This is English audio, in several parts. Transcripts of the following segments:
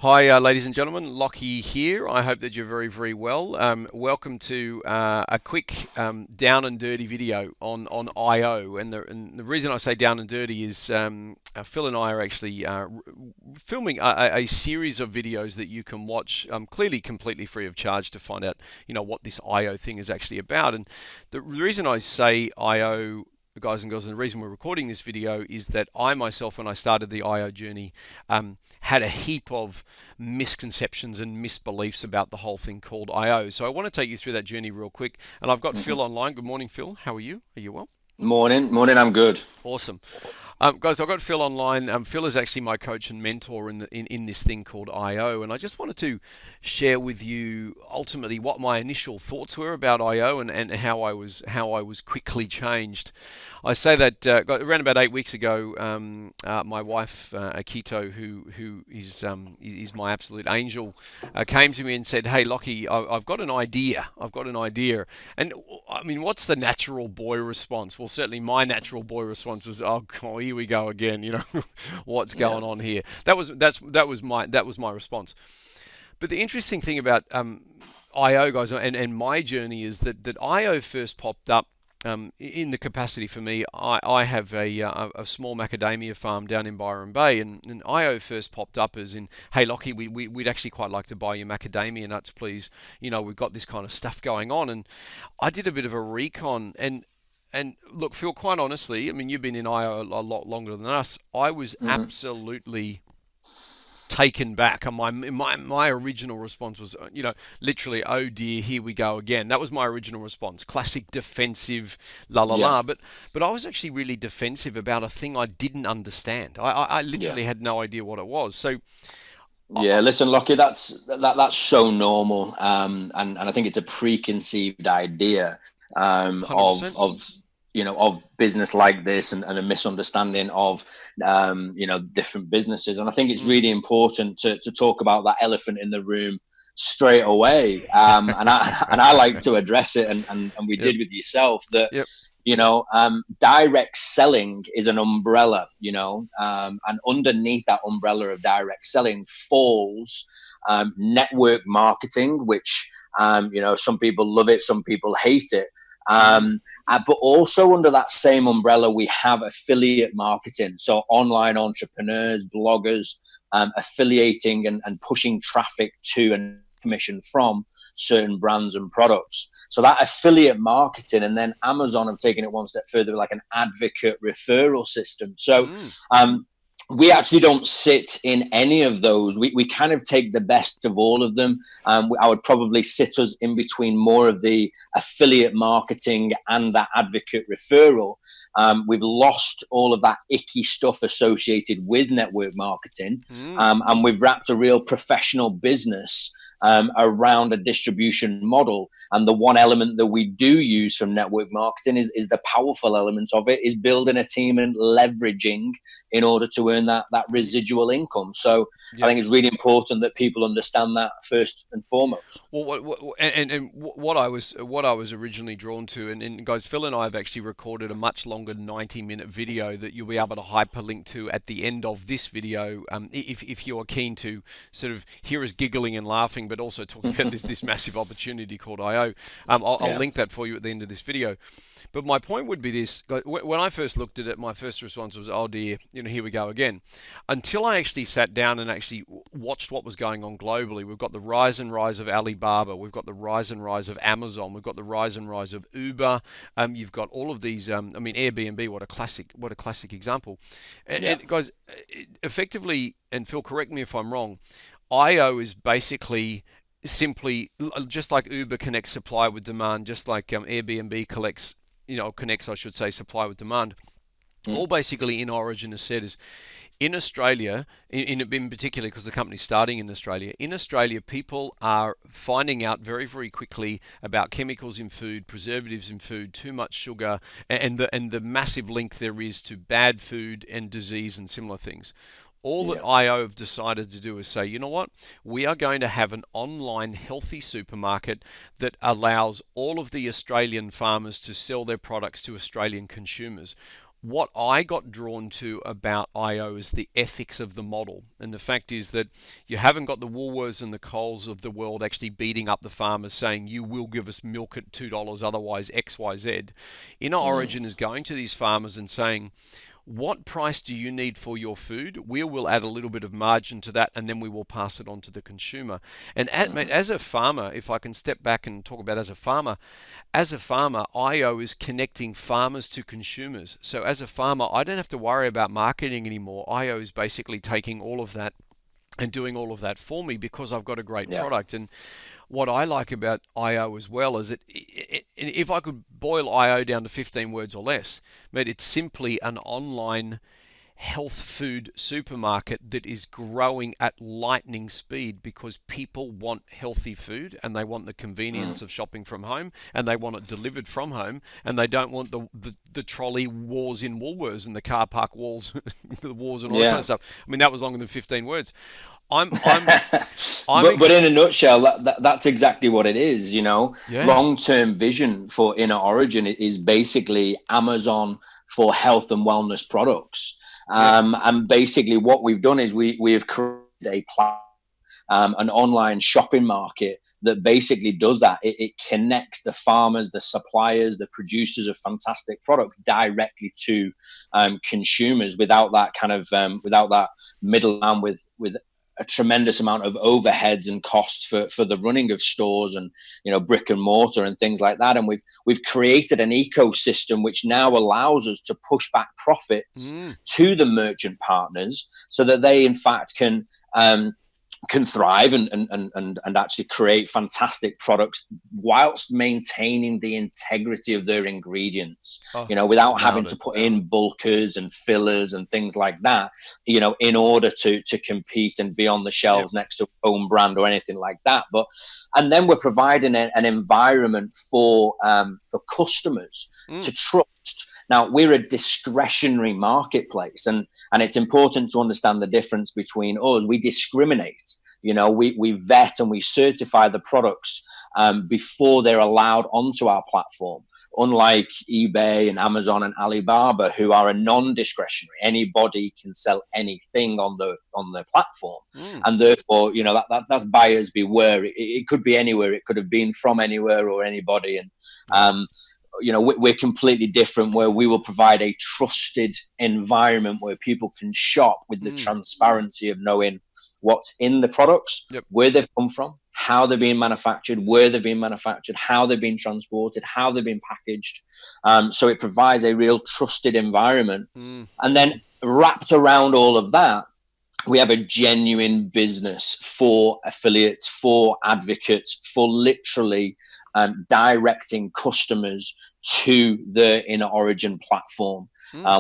Hi, ladies and gentlemen. Lachy here. I hope that you're very, very well. Welcome to a quick down and dirty video on IO. And the reason I say down and dirty is Phil and I are actually filming a series of videos that you can watch clearly completely free of charge to find out, what this IO thing is actually about. And the reason I say IO, guys and girls, and the reason we're recording this video is that I myself, when I started the IO journey, had a heap of misconceptions and misbeliefs about the whole thing called IO. So I want to take you through that journey real quick. And I've got Phil online. Good morning, Phil. How are you? Are you well? Morning. I'm good. Awesome. Guys, I've got Phil online. Phil is actually my coach and mentor in this thing called IO, and I just wanted to share with you ultimately what my initial thoughts were about IO and how I was quickly changed. I say that around about 8 weeks ago, my wife Akito, who is my absolute angel, came to me and said, "Hey, Lockie, I've got an idea. I've got an idea." And I mean, what's the natural boy response? Well, certainly my natural boy response was, "Oh, God, here we go again. What's Yeah. going on here?" That was my response. But the interesting thing about IO, guys, and my journey is that IO first popped up in the capacity for me. I have a small macadamia farm down in Byron Bay, and IO first popped up as in, "Hey, Lockie, we'd actually quite like to buy your macadamia nuts, please. We've got this kind of stuff going on." And I did a bit of a recon, and look, Phil, quite honestly, I mean, you've been in IO a lot longer than us. I was hmm absolutely taken back, and my original response was, literally, "Oh dear, here we go again." That was my original response. Classic defensive, la la Yeah. la. But I was actually really defensive about a thing I didn't understand. I Yeah. literally had no idea what it was. So, Yeah. Listen, Lockie, that's so normal. And I think it's a preconceived idea hundred of percent. of business like this and a misunderstanding of different businesses. And I think it's Mm. really important to talk about that elephant in the room straight away. And I like to address it, and we Yep. did with yourself that Yep. direct selling is an umbrella, and underneath that umbrella of direct selling falls network marketing, which, some people love it, some people hate it. Mm. But also under that same umbrella, we have affiliate marketing. So online entrepreneurs, bloggers, affiliating and pushing traffic to and commission from certain brands and products. So that affiliate marketing, and then Amazon have taken it one step further, like an advocate referral system. So Mm. we actually don't sit in any of those. We kind of take the best of all of them. I would probably sit us in between more of the affiliate marketing and that advocate referral. We've lost all of that icky stuff associated with network marketing, Mm. and we've wrapped a real professional business around a distribution model. And the one element that we do use from network marketing is the powerful element of it is building a team and leveraging in order to earn that residual income. So I Yep. think it's really important that people understand that first and foremost. Well, what I was originally drawn to, and guys, Phil and I have actually recorded a much longer 90-minute video that you'll be able to hyperlink to at the end of this video, if you are keen to sort of hear us giggling and laughing, but also talking about this massive opportunity called IO. I'll Yeah. link that for you at the end of this video. But my point would be this: when I first looked at it, my first response was, "Oh dear, here we go again." Until I actually sat down and actually watched what was going on globally. We've got the rise and rise of Alibaba. We've got the rise and rise of Amazon. We've got the rise and rise of Uber. You've got all of these. I mean, Airbnb. What a classic! What a classic example. Yeah. And guys, effectively, and Phil, correct me if I'm wrong. IO is basically simply just like Uber connects supply with demand, just like Airbnb connects, I should say, supply with demand. Mm. All basically InnerOrigin has said is, in Australia, in particular because the company's starting in Australia, people are finding out very, very quickly about chemicals in food, preservatives in food, too much sugar, and the massive link there is to bad food and disease and similar things. All that Yeah. IO have decided to do is say, you know what? We are going to have an online healthy supermarket that allows all of the Australian farmers to sell their products to Australian consumers. what I got drawn to about IO is the ethics of the model. And the fact is that you haven't got the Woolworths and the Coles of the world actually beating up the farmers saying, you will give us milk at $2, otherwise XYZ. InnerOrigin is going to these farmers and saying, what price do you need for your food? We will add a little bit of margin to that, and then we will pass it on to the consumer. And mate, as a farmer, if I can step back and talk about as a farmer, IO is connecting farmers to consumers. So as a farmer, I don't have to worry about marketing anymore. IO is basically taking all of that and doing all of that for me because I've got a great product. And what I like about IO as well is that if I could boil IO down to 15 words or less, mate, it's simply an online health food supermarket that is growing at lightning speed because people want healthy food and they want the convenience of shopping from home and they want it delivered from home and they don't want the trolley wars in Woolworths and the car park walls, the wars and all that kind of stuff. I mean, that was longer than 15 words. But in a nutshell, that's exactly what it is. You know, long-term vision for InnerOrigin is basically Amazon for health and wellness products. And basically what we've done is we have created a platform, an online shopping market that basically does that. It connects the farmers, the suppliers, the producers of fantastic products directly to consumers without that kind of without that middleman with a tremendous amount of overheads and costs for the running of stores and, you know, brick and mortar and things like that. And we've created an ecosystem which now allows us to push back profits to the merchant partners so that they in fact can thrive and actually create fantastic products whilst maintaining the integrity of their ingredients, you know, without having to put in bulkers and fillers and things like that, you know, in order to compete and be on the shelves next to own brand or anything like that. And then we're providing an environment for customers to trust. Now, we're a discretionary marketplace, and it's important to understand the difference between us. We discriminate. You know, we vet and we certify the products before they're allowed onto our platform. Unlike eBay and Amazon and Alibaba, who are a non-discretionary, anybody can sell anything on their platform, and therefore, you know, that's buyers beware. It could be anywhere. It could have been from anywhere or anybody, and you know, we're completely different, where we will provide a trusted environment where people can shop with the transparency of knowing what's in the products, where they've come from, how they're being manufactured, where they've been manufactured, how they've been transported, how they've been packaged. So it provides a real trusted environment. And then wrapped around all of that, we have a genuine business for affiliates, for advocates, for literally directing customers to the InnerOrigin platform,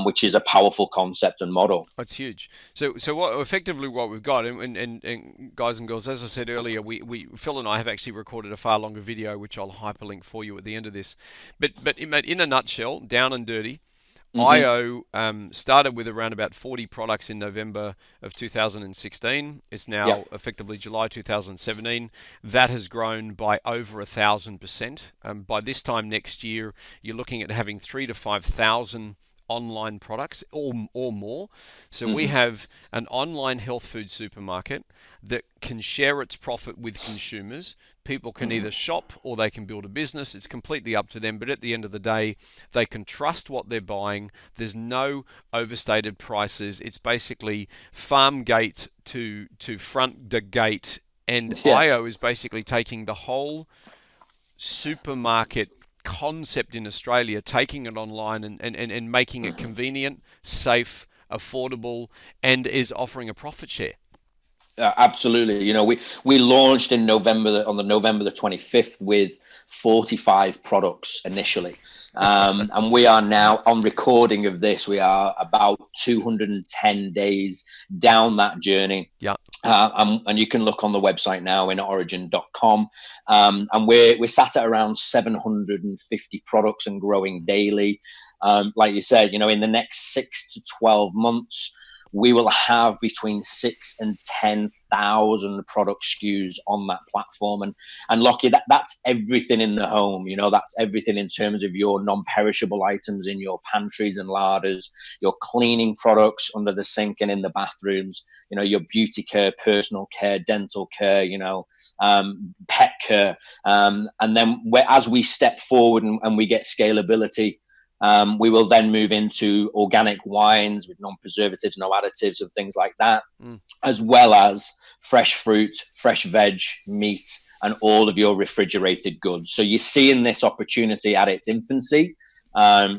which is a powerful concept and model. That's huge. So what we've got, and guys and girls, as I said earlier, we Phil and I have actually recorded a far longer video, which I'll hyperlink for you at the end of this. But in a nutshell, down and dirty, IO started with around about 40 products in November of 2016. It's now effectively July 2017. That has grown by over 1,000%. By this time next year, you're looking at having 3,000 to 5,000 online products or more. So we have an online health food supermarket that can share its profit with consumers. People can either shop or they can build a business. It's completely up to them. But at the end of the day, they can trust what they're buying. There's no overstated prices. It's basically farm gate to front the gate. And IO is basically taking the whole supermarket concept in Australia, taking it online and making it convenient, safe, affordable, and is offering a profit share. Absolutely. You know, we launched in November, on the November the 25th, with 45 products initially. And we are now, on recording of this, we are about 210 days down that journey. Yeah. And you can look on the website now, InnerOrigin.com. And we're sat at around 750 products and growing daily. Like you said, you know, in the next 6 to 12 months, we will have between 6 and 10,000 product SKUs on that platform. And Lockie, that's everything in the home. That's everything in terms of your non-perishable items in your pantries and larders, your cleaning products under the sink and in the bathrooms, your beauty care, personal care, dental care, pet care. And then as we step forward and we get scalability, we will then move into organic wines with non-preservatives, no additives and things like that, as well as fresh fruit, fresh veg, meat, and all of your refrigerated goods. So you're seeing this opportunity at its infancy,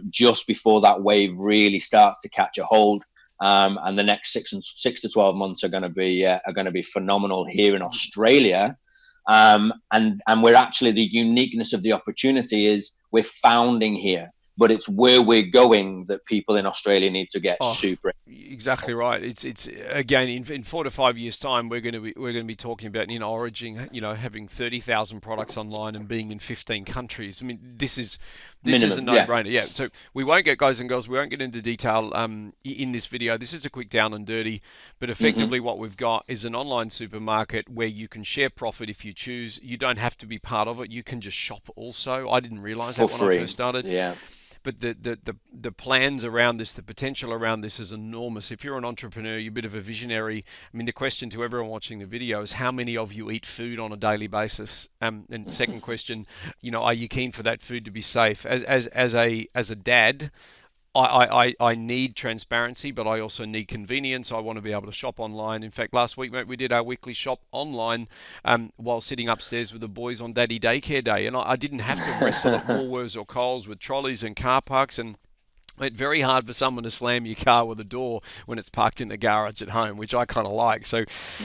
just before that wave really starts to catch a hold. And the next 6 to 12 months are going to be phenomenal here in Australia. And we're actually, the uniqueness of the opportunity is we're founding here, but it's where we're going that people in Australia need to get super. Exactly right. It's again in 4 to 5 years' time we're going to be talking about InnerOrigin, having 30,000 products online and being in 15 countries. I mean, this is a no-brainer. Yeah. So we won't get, guys and girls, we won't get into detail in this video. This is a quick down and dirty, but effectively what we've got is an online supermarket where you can share profit if you choose. You don't have to be part of it. You can just shop also. I didn't realize that when I first started. Yeah. But the plans around this, the potential around this is enormous. If you're an entrepreneur, you're a bit of a visionary. I mean, the question to everyone watching the video is how many of you eat food on a daily basis? And second question, are you keen for that food to be safe? As a dad, I need transparency, but I also need convenience. I want to be able to shop online. In fact, last week, mate, we did our weekly shop online while sitting upstairs with the boys on Daddy Daycare Day. And I didn't have to wrestle at Woolworths or Coles with trolleys and car parks. And it's very hard for someone to slam your car with a door when it's parked in the garage at home, which I kind of like. So,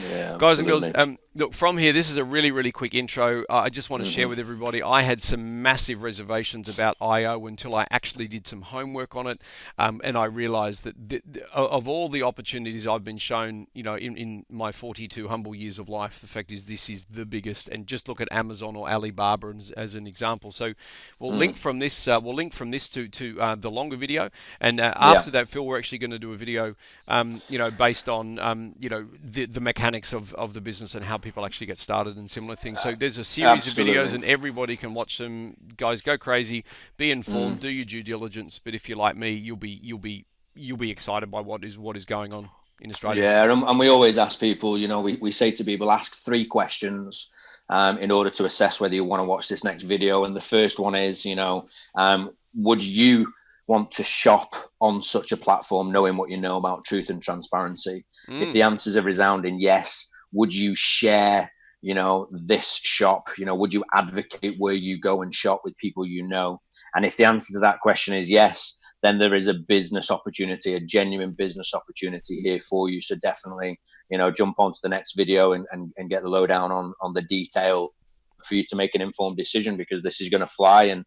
yeah, guys and girls, look, from here, this is a really, really quick intro. I just want to share with everybody, I had some massive reservations about IO until I actually did some homework on it. And I realized that of all the opportunities I've been shown, in my 42 humble years of life, the fact is this is the biggest. And just look at Amazon or Alibaba as an example. So we'll link from this. We'll link from this to the longer video. And after that, Phil, we're actually going to do a video, based on, the mechanics of the business and how people actually get started and similar things. So there's a series of videos and everybody can watch them. Guys, go crazy, be informed, do your due diligence. But if you're like me, you'll be excited by what is going on in Australia. Yeah, and we always ask people, we say to people, ask 3 questions in order to assess whether you want to watch this next video. And the first one is, would you want to shop on such a platform knowing what you know about truth and transparency? If the answer is a resounding yes, would you share this shop? Would you advocate where you go and shop with people and if the answer to that question is yes, then there is a business opportunity, a genuine business opportunity here for you. So definitely jump onto the next video and get the lowdown on the detail for you to make an informed decision, because this is going to fly. And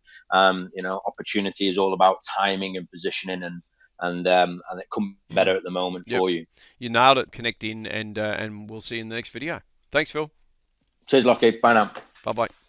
opportunity is all about timing and positioning, and it comes better at the moment for you. You nailed it. Connect in, and we'll see you in the next video. Thanks, Phil. Cheers, Lockie. Bye now. Bye bye.